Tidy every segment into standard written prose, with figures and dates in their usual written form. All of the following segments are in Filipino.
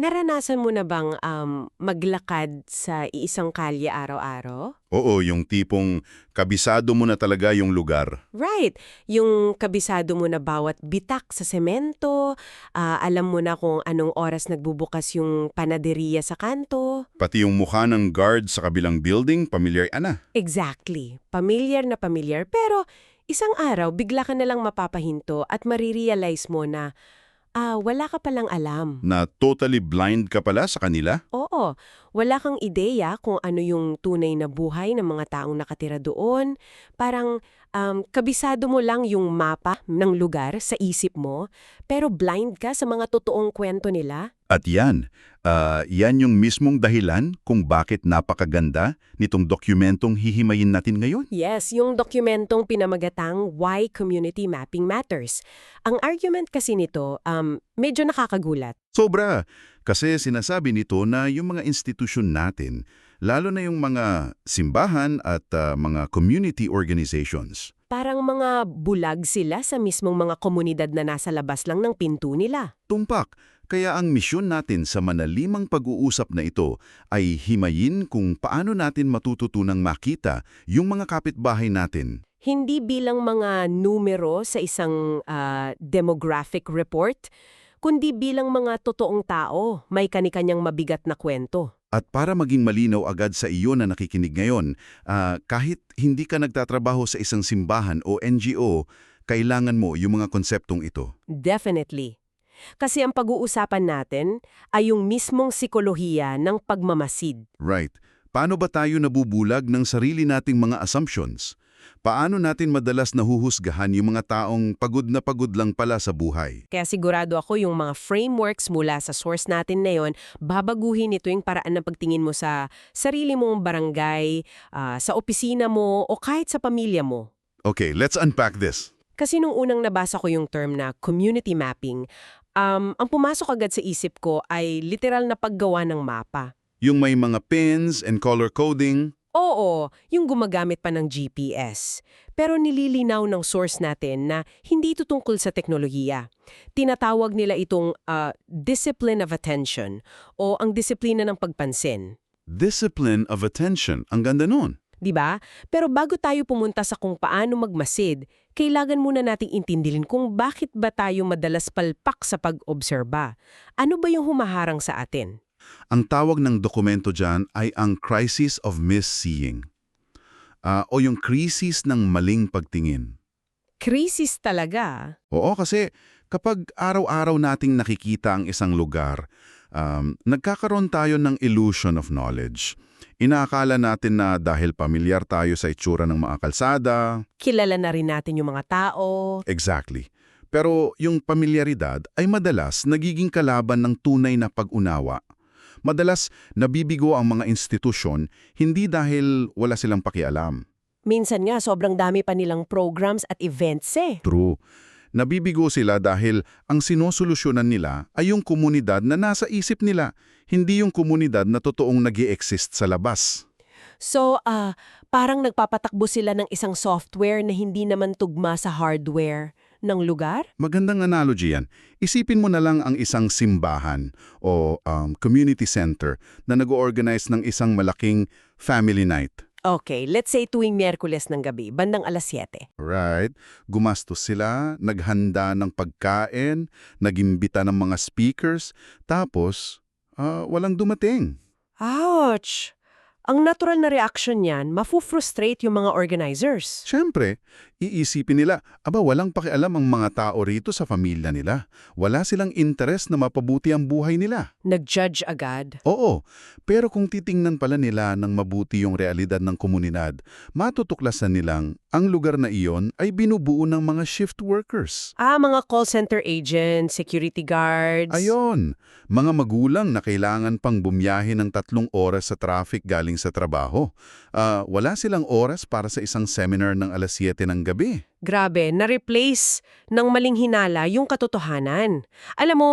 Naranasan mo na bang maglakad sa iisang kalye araw-araw? Oo, yung tipong kabisado mo na talaga yung lugar. Right. Yung kabisado mo na bawat bitak sa semento, alam mo na kung anong oras nagbubukas yung panaderiya sa kanto. Pati yung mukha ng guard sa kabilang building, pamilyar na. Exactly. Pamilyar na pamilyar. Pero isang araw, bigla ka nalang mapapahinto at marirealize mo na wala ka palang alam. Na totally blind ka pala sa kanila? Oo, wala kang ideya kung ano yung tunay na buhay ng mga taong nakatira doon. Parang kabisado mo lang yung mapa ng lugar sa isip mo, pero blind ka sa mga totoong kwento nila. At yan yung mismong dahilan kung bakit napakaganda nitong dokumentong hihimayin natin ngayon. Yes, yung dokumentong pinamagatang Why Community Mapping Matters. Ang argument kasi nito, medyo nakakagulat. Sobra, kasi sinasabi nito na yung mga institusyon natin, lalo na yung mga simbahan at mga community organizations, Parang mga bulag sila sa mismong mga komunidad na nasa labas lang ng pinto nila. tumpak. Kaya ang misyon natin sa manalimang pag-uusap na ito ay himayin kung paano natin matututunang makita yung mga kapitbahay natin. Hindi bilang mga numero sa isang demographic report, kundi bilang mga totoong tao, may kanikanyang mabigat na kwento. At para maging malinaw agad sa iyo na nakikinig ngayon, kahit hindi ka nagtatrabaho sa isang simbahan o NGO, kailangan mo yung mga konseptong ito. Definitely. Kasi ang pag-uusapan natin ay yung mismong sikolohiya ng pagmamasid. Right. Paano ba tayo nabubulag ng sarili nating mga assumptions? Paano natin madalas nahuhusgahan yung mga taong pagod na pagod lang pala sa buhay? Kaya sigurado ako yung mga frameworks mula sa source natin na yon, babaguhin ito yung paraan ng pagtingin mo sa sarili mong barangay, sa opisina mo, o kahit sa pamilya mo. Okay, let's unpack this. Kasi nung unang nabasa ko yung term na community mapping, ang pumasok agad sa isip ko ay literal na paggawa ng mapa. Yung may mga pins and color coding. Oo, yung gumagamit pa ng GPS. Pero nililinaw ng source natin na hindi ito tungkol sa teknolohiya. Tinatawag nila itong discipline of attention o ang disiplina ng pagpansin. Discipline of attention. Ang ganda nun. 'Di ba? Pero bago tayo pumunta sa kung paano magmasid, kailangan muna nating intindihin kung bakit ba tayo madalas palpak sa pag-obserba. Ano ba yung humaharang sa atin? Ang tawag ng dokumento dyan ay ang crisis of misseeing. O yung krisis ng maling pagtingin. Krisis talaga. Oo, kasi kapag araw-araw nating nakikita ang isang lugar, nagkakaroon tayo ng illusion of knowledge. Inaakala natin na dahil pamilyar tayo sa itsura ng mga kalsada. Kilala na rin natin yung mga tao. Exactly. Pero yung pamilyaridad ay madalas nagiging kalaban ng tunay na pag-unawa. Madalas nabibigo ang mga institusyon hindi dahil wala silang pakialam. Minsan nga, sobrang dami pa nilang programs at events eh. True. Nabibigo sila dahil ang sinusolusyonan nila ay yung komunidad na nasa isip nila, hindi yung komunidad na totoong nag-i-exist sa labas. So, parang nagpapatakbo sila ng isang software na hindi naman tugma sa hardware ng lugar? Magandang analogy yan. Isipin mo na lang ang isang simbahan o community center na nag-organize ng isang malaking family night. Okay, let's say tuwing Miyerkules ng gabi, bandang 7:00. Right. Gumastos sila, naghanda ng pagkain, nagimbita ng mga speakers, tapos walang dumating. Ouch! Ang natural na reaction niyan, mafu-frustrate yung mga organizers. Siyempre, iisipin nila, walang pakialam ang mga tao rito sa pamilya nila. Wala silang interes na mapabuti ang buhay nila. Nag-judge agad. Oo, pero kung titingnan pala nila ng mabuti yung realidad ng komunidad, matutuklasan nilang ang lugar na iyon ay binubuo ng mga shift workers. Mga call center agents, security guards. Ayon, mga magulang na kailangan pang bumiyahe ng 3 oras sa traffic galing sa trabaho. Wala silang oras para sa isang seminar ng 7:00 ng gabi. Grabe, na-replace ng maling hinala yung katotohanan. Alam mo,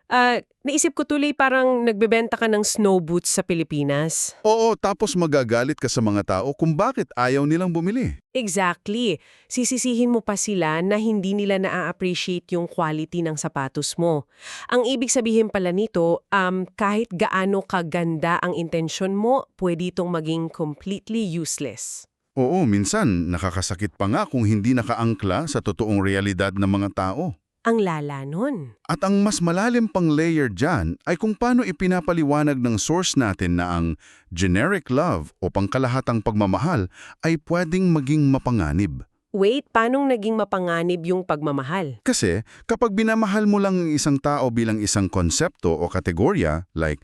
Naisip ko tuloy parang nagbebenta ka ng snow boots sa Pilipinas. Oo, tapos magagalit ka sa mga tao kung bakit ayaw nilang bumili. Exactly. Sisisihin mo pa sila na hindi nila na-appreciate yung quality ng sapatos mo. Ang ibig sabihin pala nito, kahit gaano kaganda ang intensyon mo, pwede itong maging completely useless. Oo, minsan nakakasakit pa nga kung hindi nakaangkla sa totoong realidad ng mga tao. Ang lala nun. At ang mas malalim pang layer dyan ay kung paano ipinapaliwanag ng source natin na ang generic love o pangkalahatang pagmamahal ay pwedeng maging mapanganib. Wait, paanong naging mapanganib yung pagmamahal? Kasi kapag binamahal mo lang ang isang tao bilang isang konsepto o kategorya like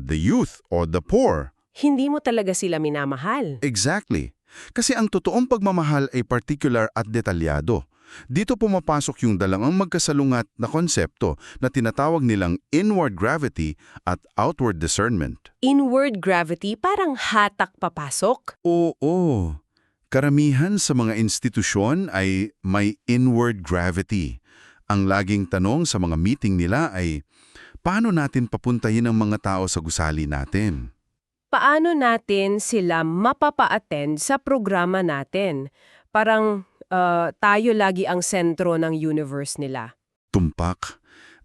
the youth or the poor, Hindi mo talaga sila minamahal. exactly. Kasi ang totoong pagmamahal ay particular at detalyado. Dito pumapasok yung dalawang magkasalungat na konsepto na tinatawag nilang inward gravity at outward discernment. Inward gravity, parang hatak papasok. Oo. Karamihan sa mga institusyon ay may inward gravity. Ang laging tanong sa mga meeting nila ay, paano natin papuntahin ang mga tao sa gusali natin? Paano natin sila mapapa-attend sa programa natin? Parang tayo lagi ang sentro ng universe nila. Tumpak.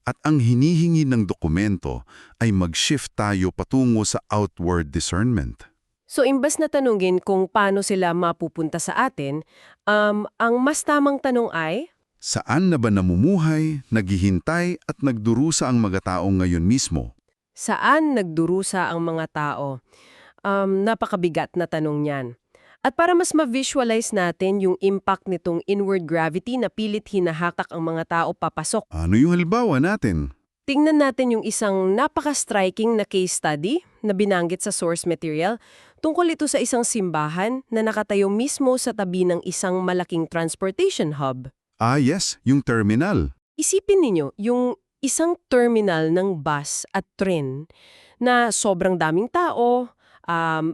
At ang hinihingi ng dokumento ay mag-shift tayo patungo sa outward discernment. So imbas na tanungin kung paano sila mapupunta sa atin, ang mas tamang tanong ay, Saan na ba namumuhay, naghihintay at nagdurusa ang mga tao ngayon mismo? saan nagdurusa ang mga tao? Napakabigat na tanong niyan. At para mas ma-visualize natin yung impact nitong inward gravity na pilit hinahatak ang mga tao papasok, Ano yung halimbawa natin? tingnan natin yung isang napaka-striking na case study na binanggit sa source material. Tungkol ito sa isang simbahan na nakatayo mismo sa tabi ng isang malaking transportation hub. Yes, yung terminal. Isipin ninyo, yung isang terminal ng bus at tren na sobrang daming tao,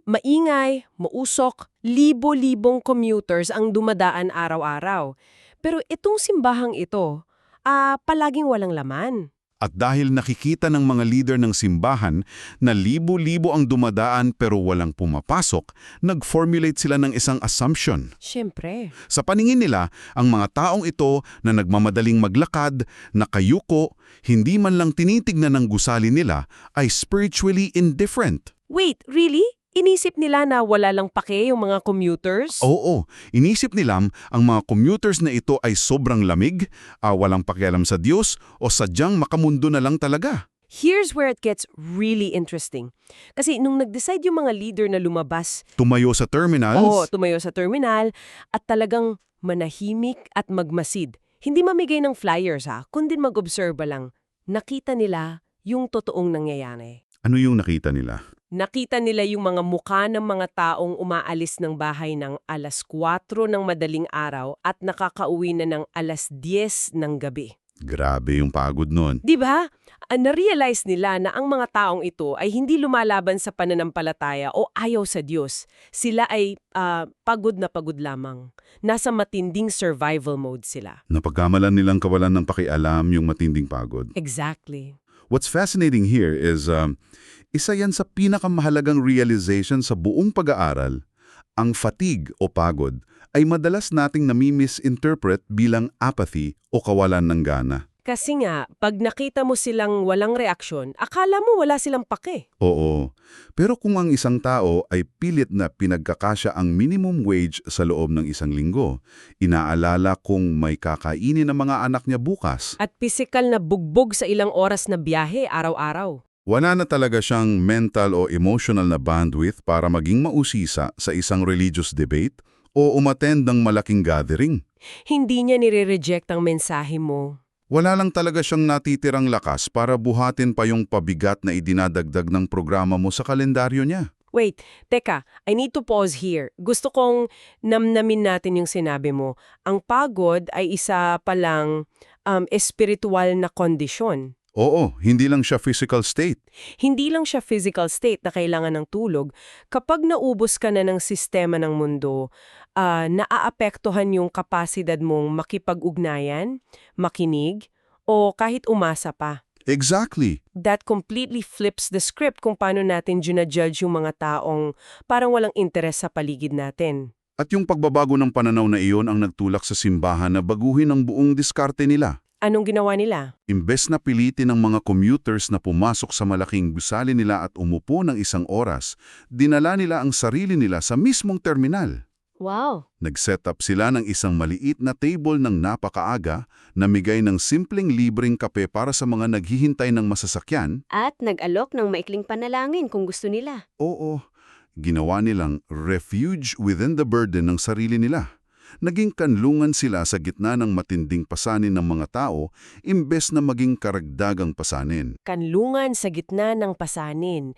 maingay, mausok, libo-libong commuters ang dumadaan araw-araw. Pero itong simbahang ito, palaging walang laman. At dahil nakikita ng mga leader ng simbahan na libo-libo ang dumadaan pero walang pumapasok, nag-formulate sila ng isang assumption. Siyempre. Sa paningin nila, ang mga taong ito na nagmamadaling maglakad, nakayuko, hindi man lang tinitignan ng gusali nila, ay spiritually indifferent. Wait, really? Inisip nila na wala lang pake yung mga commuters? Oo, inisip nila ang mga commuters na ito ay sobrang lamig, walang pakialam sa Diyos o sadyang makamundo na lang talaga. Here's where it gets really interesting. Kasi nung nag-decide yung mga leader na lumabas, Tumayo sa terminals, tumayo sa terminal at talagang manahimik at magmasid. Hindi mamigay ng flyers kundi mag-obserba lang. Nakita nila yung totoong nangyayari. ano yung nakita nila? Nakita nila yung mga mukha ng mga taong umaalis ng bahay ng 4:00 ng madaling araw at nakakauwi na ng 10:00 ng gabi. Grabe yung pagod nun. Di ba? Na-realize nila na ang mga taong ito ay hindi lumalaban sa pananampalataya o ayaw sa Diyos. Sila ay pagod na pagod lamang. Nasa matinding survival mode sila. Napagkamalan nilang kawalan ng pakialam yung matinding pagod. Exactly. What's fascinating here is, isa yan sa pinakamahalagang realization sa buong pag-aaral. Ang fatigue o pagod ay madalas nating nami-misinterpret bilang apathy o kawalan ng gana. Kasi nga, pag nakita mo silang walang reaksyon, akala mo wala silang pake. Oo. Pero kung ang isang tao ay pilit na pinagkakasya ang minimum wage sa loob ng isang linggo, inaalala kung may kakainin ng mga anak niya bukas, At pisikal na bugbog sa ilang oras na biyahe araw-araw. wala na talaga siyang mental o emotional na bandwidth para maging mausisa sa isang religious debate o umattend ng malaking gathering. Hindi niya nire-reject ang mensahe mo. Wala lang talaga siyang natitirang lakas para buhatin pa yung pabigat na idinadagdag ng programa mo sa kalendaryo niya. Wait, teka, I need to pause here. Gusto kong namnamin natin yung sinabi mo. Ang pagod ay isa palang espiritual na kondisyon. Oo, hindi lang siya physical state. Hindi lang siya physical state na kailangan ng tulog. Kapag naubos ka na ng sistema ng mundo, naaapektuhan yung kapasidad mong makipag-ugnayan, makinig, o kahit umasa pa. Exactly. That completely flips the script kung paano natin judge yung mga taong parang walang interes sa paligid natin. At yung pagbabago ng pananaw na iyon ang nagtulak sa simbahan na baguhin ang buong diskarte nila. Anong ginawa nila? Imbes na pilitin ng mga commuters na pumasok sa malaking gusali nila at umupo ng isang oras, dinala nila ang sarili nila sa mismong terminal. Wow! Nag-set up sila ng isang maliit na table ng napakaaga, namigay ng simpleng libreng kape para sa mga naghihintay ng masasakyan. At nag-alok ng maikling panalangin kung gusto nila. Oo, ginawa nilang refuge within the burden ng sarili nila. Naging kanlungan sila sa gitna ng matinding pasanin ng mga tao, imbes na maging karagdagang pasanin. Kanlungan sa gitna ng pasanin.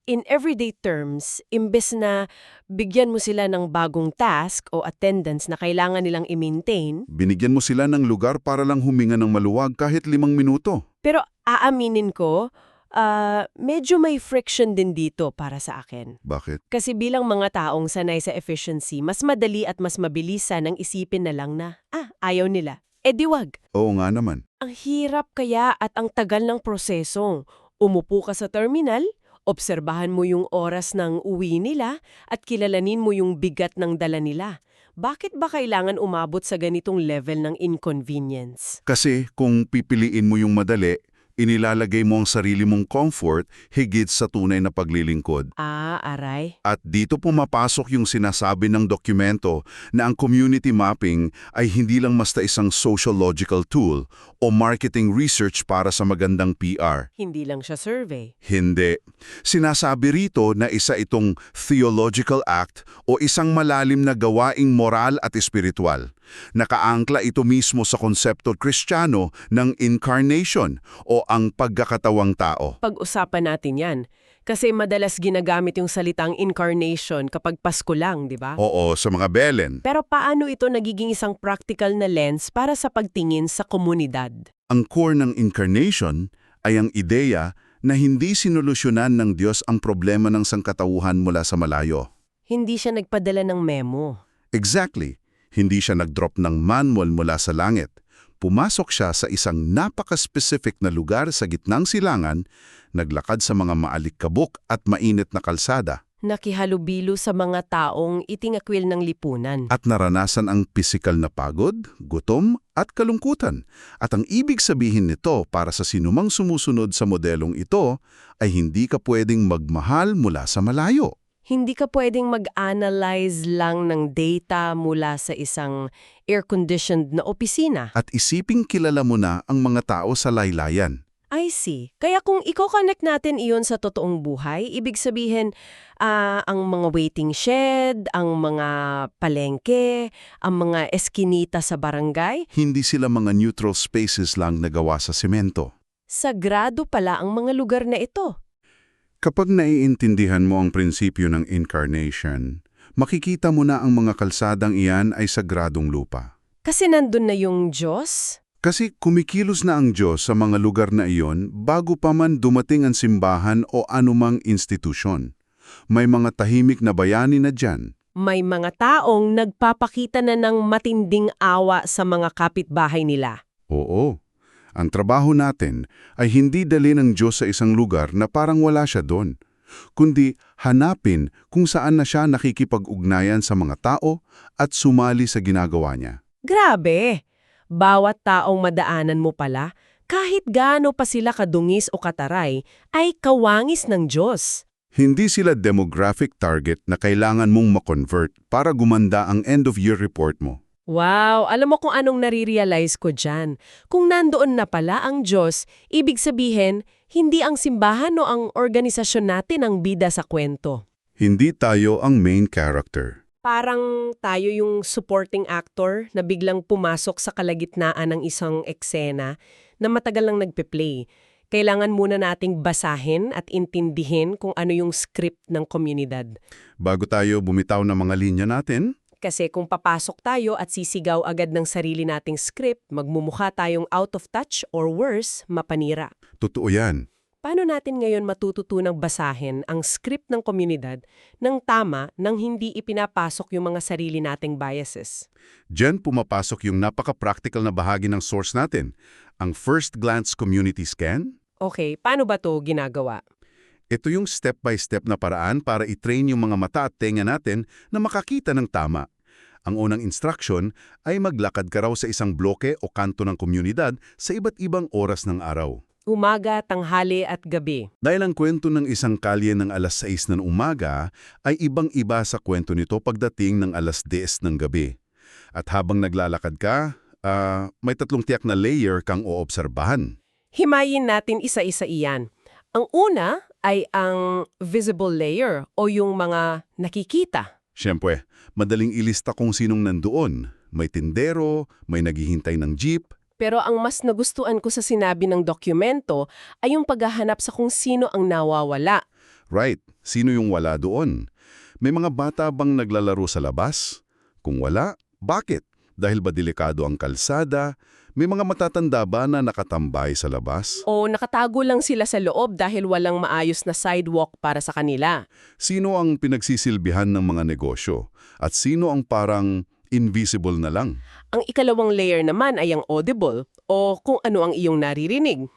In everyday terms, imbes na bigyan mo sila ng bagong task o attendance na kailangan nilang i-maintain, Binigyan mo sila ng lugar para lang huminga ng maluwag kahit 5 minuto. pero aaminin ko, medyo may friction din dito para sa akin. Bakit? Kasi bilang mga taong sanay sa efficiency, mas madali at mas mabilisan ang isipin na lang na, ayaw nila. Di wag. Oo nga naman. Ang hirap kaya at ang tagal ng proseso. Umupo ka sa terminal, obserbahan mo yung oras ng uwi nila, at kilalanin mo yung bigat ng dala nila. Bakit ba kailangan umabot sa ganitong level ng inconvenience? Kasi kung pipiliin mo yung madali, inilalagay mo ang sarili mong comfort higit sa tunay na paglilingkod. Aray. At dito pumapasok yung sinasabi ng dokumento na ang community mapping ay hindi lang basta isang sociological tool o marketing research para sa magandang PR. Hindi lang siya survey. Hindi. Sinasabi rito na isa itong theological act o isang malalim na gawaing moral at espiritual. Nakaangkla ito mismo sa konsepto Kristiyano ng incarnation o ang pagkakatawang tao. Pag-usapan natin yan. Kasi madalas ginagamit yung salitang incarnation kapag Pasko lang, di ba? Oo, sa mga belen. Pero paano ito nagiging isang practical na lens para sa pagtingin sa komunidad? Ang core ng incarnation ay ang ideya na hindi sinolusyonan ng Diyos ang problema ng sangkatauhan mula sa malayo. Hindi siya nagpadala ng memo. Exactly. Hindi siya nag-drop ng manual mula sa langit. Pumasok siya sa isang napaka-specific na lugar sa gitnang silangan, naglakad sa mga maalikabok at mainit na kalsada, Nakihalubilo sa mga taong itingakwil ng lipunan. at naranasan ang pisikal na pagod, gutom at kalungkutan. At ang ibig sabihin nito para sa sinumang sumusunod sa modelong ito ay hindi ka pwedeng magmahal mula sa malayo. Hindi ka pwedeng mag-analyze lang ng data mula sa isang air-conditioned na opisina. At isiping kilala mo na ang mga tao sa laylayan. I see. Kaya kung i-connect natin iyon sa totoong buhay, ibig sabihin, ang mga waiting shed, ang mga palengke, ang mga eskinita sa barangay, Hindi sila mga neutral spaces lang na gawa sa semento. sagrado pala ang mga lugar na ito. Kapag naiintindihan mo ang prinsipyo ng incarnation, makikita mo na ang mga kalsadang iyan ay sagradong lupa. Kasi nandun na yung Diyos. Kasi kumikilos na ang Diyos sa mga lugar na iyon bago pa man dumating ang simbahan o anumang institusyon. May mga tahimik na bayani na dyan. May mga taong nagpapakita na ng matinding awa sa mga kapitbahay nila. Oo. Ang trabaho natin ay hindi dalhin ng Diyos sa isang lugar na parang wala siya doon, kundi hanapin kung saan na siya nakikipag-ugnayan sa mga tao at sumali sa ginagawa niya. Grabe! Bawat taong madaanan mo pala, kahit gaano pa sila kadungis o kataray, ay kawangis ng Diyos. Hindi sila demographic target na kailangan mong ma-convert para gumanda ang end-of-year report mo. Wow! Alam mo kung anong nare-realize ko dyan. Kung nandoon na pala ang Diyos, ibig sabihin, hindi ang simbahan o ang organisasyon natin ang bida sa kwento. Hindi tayo ang main character. Parang tayo yung supporting actor na biglang pumasok sa kalagitnaan ng isang eksena na matagal lang nagpe-play. Kailangan muna nating basahin at intindihin kung ano yung script ng komunidad. Bago tayo bumitaw ng mga linya natin, Kasi kung papasok tayo at sisigaw agad ng sarili nating script, magmumukha tayong out of touch or worse, mapanira. totoo yan. Paano natin ngayon matututunang basahin ang script ng komunidad ng tama nang hindi ipinapasok yung mga sarili nating biases? Diyan pumapasok yung napaka-practical na bahagi ng source natin, ang first glance community scan. Okay, paano ba to ginagawa? Ito yung step-by-step na paraan para i-train yung mga mata at tenga natin na makakita ng tama. Ang unang instruction ay maglakad ka raw sa isang bloke o kanto ng komunidad sa iba't ibang oras ng araw. Umaga, tanghali at gabi. Dahil ang kwento ng isang kalye ng alas 6 ng umaga ay ibang-iba sa kwento nito pagdating ng alas 10 ng gabi. At habang naglalakad ka, may tatlong tiyak na layer kang oobserbahan. Himayin natin isa-isa iyan. Ang una ay ang visible layer o yung mga nakikita. Siyempre, madaling ilista kung sinong nandoon. May tindero, may naghihintay ng jeep. Pero ang mas nagustuhan ko sa sinabi ng dokumento ay yung paghahanap sa kung sino ang nawawala. Right, sino yung wala doon? May mga bata bang naglalaro sa labas? Kung wala, bakit? Dahil ba delikado ang kalsada? May mga matatanda ba na nakatambay sa labas? O nakatago lang sila sa loob dahil walang maayos na sidewalk para sa kanila. Sino ang pinagsisilbihan ng mga negosyo? At sino ang parang invisible na lang? Ang ikalawang layer naman ay ang audible o kung ano ang iyong naririnig.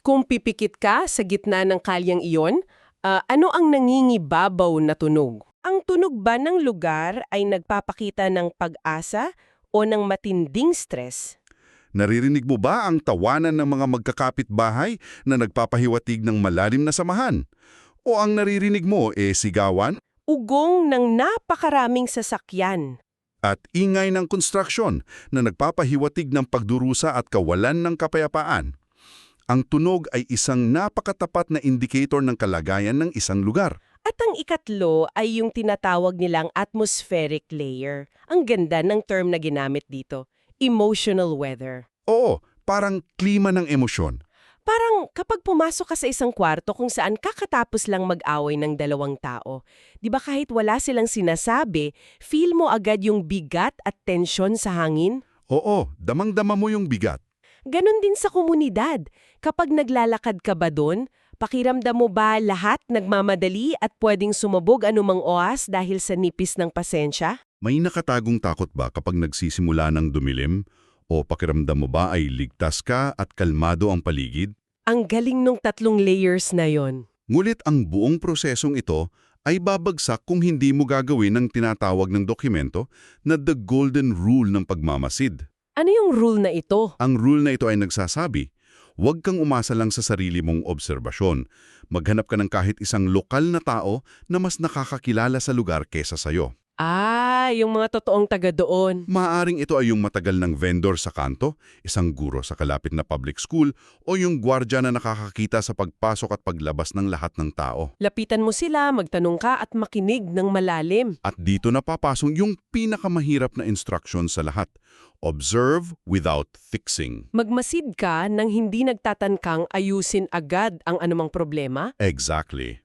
Kung pipikit ka sa gitna ng kalyang iyon, ano ang nangingibabaw na tunog? Ang tunog ba ng lugar ay nagpapakita ng pag-asa o ng matinding stress? Naririnig mo ba ang tawanan ng mga magkakapit-bahay na nagpapahiwatig ng malalim na samahan? O ang naririnig mo sigawan Ugong ng napakaraming sasakyan. at ingay ng konstruksyon na nagpapahiwatig ng pagdurusa at kawalan ng kapayapaan? Ang tunog ay isang napakatapat na indicator ng kalagayan ng isang lugar. At ang ikatlo ay yung tinatawag nilang atmospheric layer. Ang ganda ng term na ginamit dito. Emotional weather. Oo, parang klima ng emosyon. Parang kapag pumasok ka sa isang kwarto kung saan kakatapos lang mag-away ng dalawang tao, di ba kahit wala silang sinasabi, feel mo agad yung bigat at tensyon sa hangin? Oo, damang-dama mo yung bigat. Ganon din sa komunidad. Kapag naglalakad ka ba doon, pakiramdam mo ba lahat nagmamadali at pwedeng sumabog anumang oras dahil sa nipis ng pasensya? May nakatagong takot ba kapag nagsisimula ng dumilim? O pakiramdam mo ba ay ligtas ka at kalmado ang paligid? Ang galing nung tatlong layers na yon. Ngulit ang buong prosesong ito ay babagsak kung hindi mo gagawin ang tinatawag ng dokumento na the golden rule ng pagmamasid. Ano yung rule na ito? Ang rule na ito ay nagsasabi, huwag kang umasa lang sa sarili mong obserbasyon. Maghanap ka ng kahit isang lokal na tao na mas nakakakilala sa lugar kesa sayo. Yung mga totoong taga doon. Maaring ito ay yung matagal ng vendor sa kanto, isang guro sa kalapit na public school, o yung gwardya na nakakakita sa pagpasok at paglabas ng lahat ng tao. Lapitan mo sila, magtanong ka at makinig ng malalim. At dito napapasok yung pinakamahirap na instruction sa lahat. Observe without fixing. Magmasid ka nang hindi nagtatankang ayusin agad ang anumang problema. Exactly.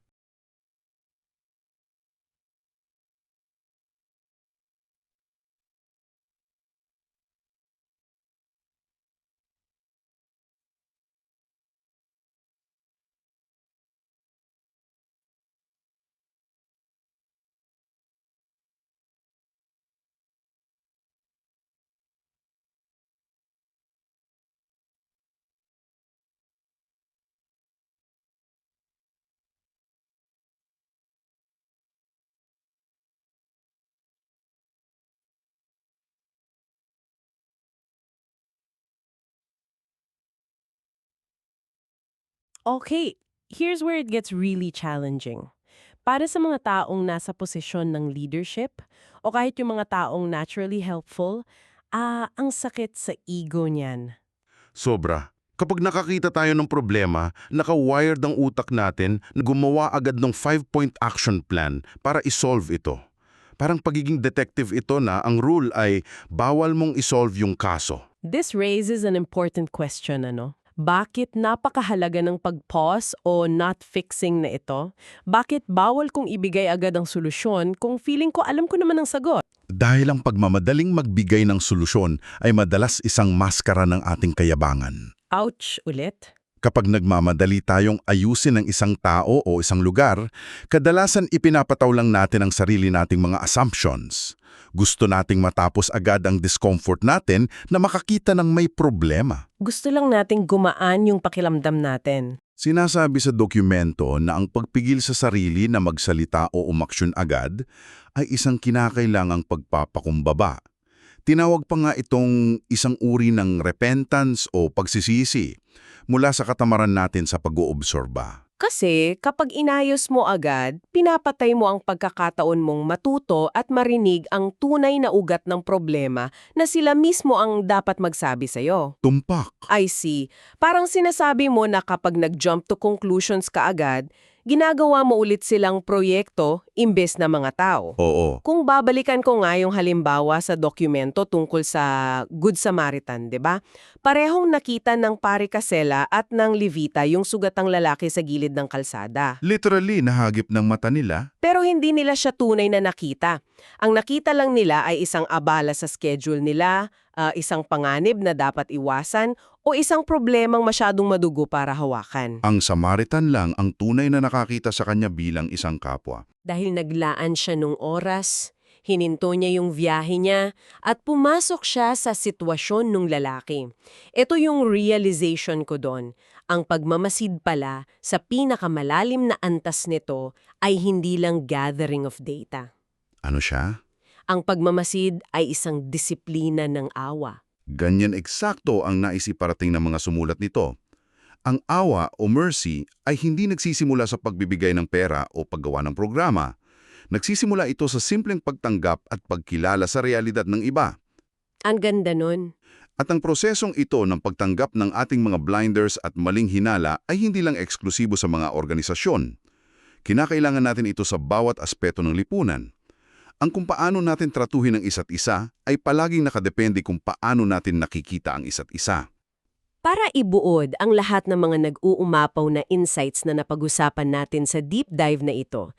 Okay, here's where it gets really challenging. Para sa mga taong nasa posisyon ng leadership o kahit yung mga taong naturally helpful, ang sakit sa ego niyan. Sobra. Kapag nakakita tayo ng problema, naka-wired ang utak natin na gumawa agad ng 5-point action plan para isolve ito. Parang pagiging detective ito na ang rule ay bawal mong isolve yung kaso. This raises an important question, ano? Bakit napakahalaga ng pag-pause o not fixing na ito? Bakit bawal kong ibigay agad ang solusyon kung feeling ko alam ko naman ang sagot? Dahil ang pagmamadaling magbigay ng solusyon ay madalas isang maskara ng ating kayabangan. Ouch ulit. Kapag nagmamadali tayong ayusin ang isang tao o isang lugar, kadalasan ipinapataw lang natin ang sarili nating mga assumptions. Gusto nating matapos agad ang discomfort natin na makakita ng may problema. Gusto lang nating gumaan yung pakiramdam natin. Sinasabi sa dokumento na ang pagpigil sa sarili na magsalita o umaksyon agad ay isang kinakailangang pagpapakumbaba. Tinawag pa nga itong isang uri ng repentance o pagsisisi mula sa katamaran natin sa pag-oobsorba. Kasi kapag inayos mo agad, pinapatay mo ang pagkakataon mong matuto at marinig ang tunay na ugat ng problema na sila mismo ang dapat magsabi sa'yo. Tumpak. I see. Parang sinasabi mo na kapag nag-jump to conclusions ka agad, ginagawa mo ulit silang proyekto imbes na mga tao. Oo. Kung babalikan ko nga yung halimbawa sa dokumento tungkol sa Good Samaritan, 'di ba? Parehong nakita ng pari Casella at ng Levita yung sugatang lalaki sa gilid ng kalsada. Literally, nahagip ng mata nila. Pero hindi nila siya tunay na nakita. Ang nakita lang nila ay isang abala sa schedule nila, isang panganib na dapat iwasan, o isang problemang masyadong madugo para hawakan. Ang Samaritan lang ang tunay na nakakita sa kanya bilang isang kapwa. Dahil naglaan siya nung oras, hininto niya yung biyahe niya, at pumasok siya sa sitwasyon nung lalaki. Ito yung realization ko doon. Ang pagmamasid pala sa pinakamalalim na antas nito ay hindi lang gathering of data. Ano siya? Ang pagmamasid ay isang disiplina ng awa. Ganyan eksakto ang naisiparating ng mga sumulat nito. Ang awa o mercy ay hindi nagsisimula sa pagbibigay ng pera o paggawa ng programa. Nagsisimula ito sa simpleng pagtanggap at pagkilala sa realidad ng iba. Ang ganda nun. At ang prosesong ito ng pagtanggap ng ating mga blinders at maling hinala ay hindi lang eksklusibo sa mga organisasyon. Kinakailangan natin ito sa bawat aspeto ng lipunan. Ang kung paano natin tratuhin ang isa't isa ay palaging nakadepende kung paano natin nakikita ang isa't isa. Para ibuod ang lahat ng mga nag-uumapaw na insights na napag-usapan natin sa deep dive na ito,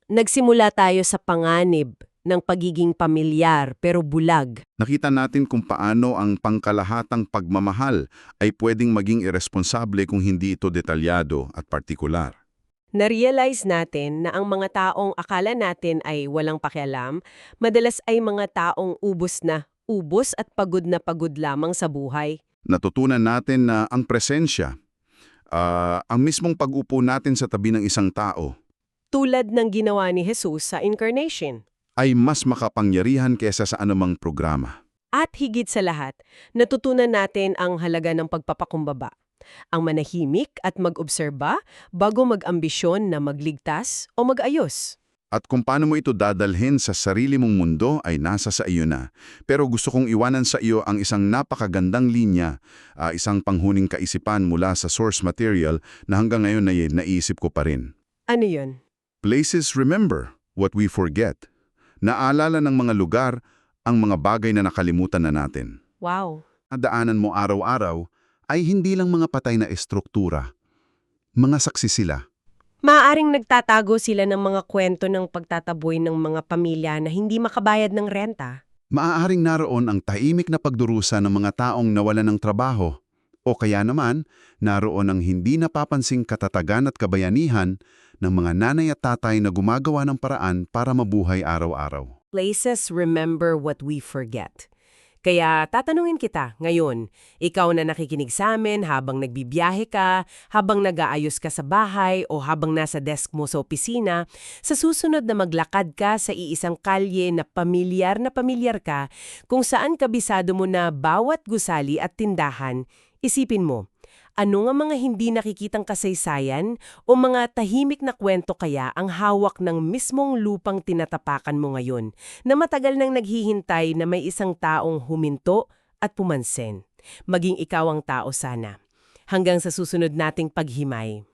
nagsimula tayo sa panganib ng pagiging pamilyar pero bulag. Nakita natin kung paano ang pangkalahatang pagmamahal ay pwedeng maging irresponsable kung hindi ito detalyado at partikular. Na-realize natin na ang mga taong akala natin ay walang pakialam, madalas ay mga taong ubos at pagod lamang sa buhay. Natutunan natin na ang presensya, ang mismong pag-upo natin sa tabi ng isang tao, Tulad ng ginawa ni Jesus sa Incarnation. ay mas makapangyarihan kesa sa anumang programa. At higit sa lahat, natutunan natin ang halaga ng pagpapakumbaba. Ang manahimik at mag-obserba bago mag-ambisyon na magligtas o mag-ayos. At kung paano mo ito dadalhin sa sarili mong mundo ay nasa sa iyo na. Pero gusto kong iwanan sa iyo ang isang napakagandang linya, isang panghuning kaisipan mula sa source material na hanggang ngayon ay naisip ko pa rin. Ano yun? Places remember what we forget. Naalala ng mga lugar ang mga bagay na nakalimutan na natin. Wow! Daanan mo araw-araw ay hindi lang mga patay na estruktura. Mga saksi sila. Maaaring nagtatago sila ng mga kwento ng pagtataboy ng mga pamilya na hindi makabayad ng renta. Maaaring naroon ang tahimik na pagdurusa ng mga taong nawalan ng trabaho. O kaya naman, naroon ang hindi napapansing katatagan at kabayanihan ng mga nanay at tatay na gumagawa ng paraan para mabuhay araw-araw. Places remember what we forget. Kaya tatanungin kita ngayon, ikaw na nakikinig sa amin habang nagbibiyahe ka, habang nag-aayos ka sa bahay o habang nasa desk mo sa opisina, sa susunod na maglakad ka sa iisang kalye na pamilyar ka, kung saan kabisado mo na bawat gusali at tindahan, isipin mo, ano nga mga hindi nakikitang kasaysayan o mga tahimik na kwento kaya ang hawak ng mismong lupang tinatapakan mo ngayon na matagal nang naghihintay na may isang taong huminto at pumansin. Maging ikaw ang tao sana. Hanggang sa susunod nating paghimay.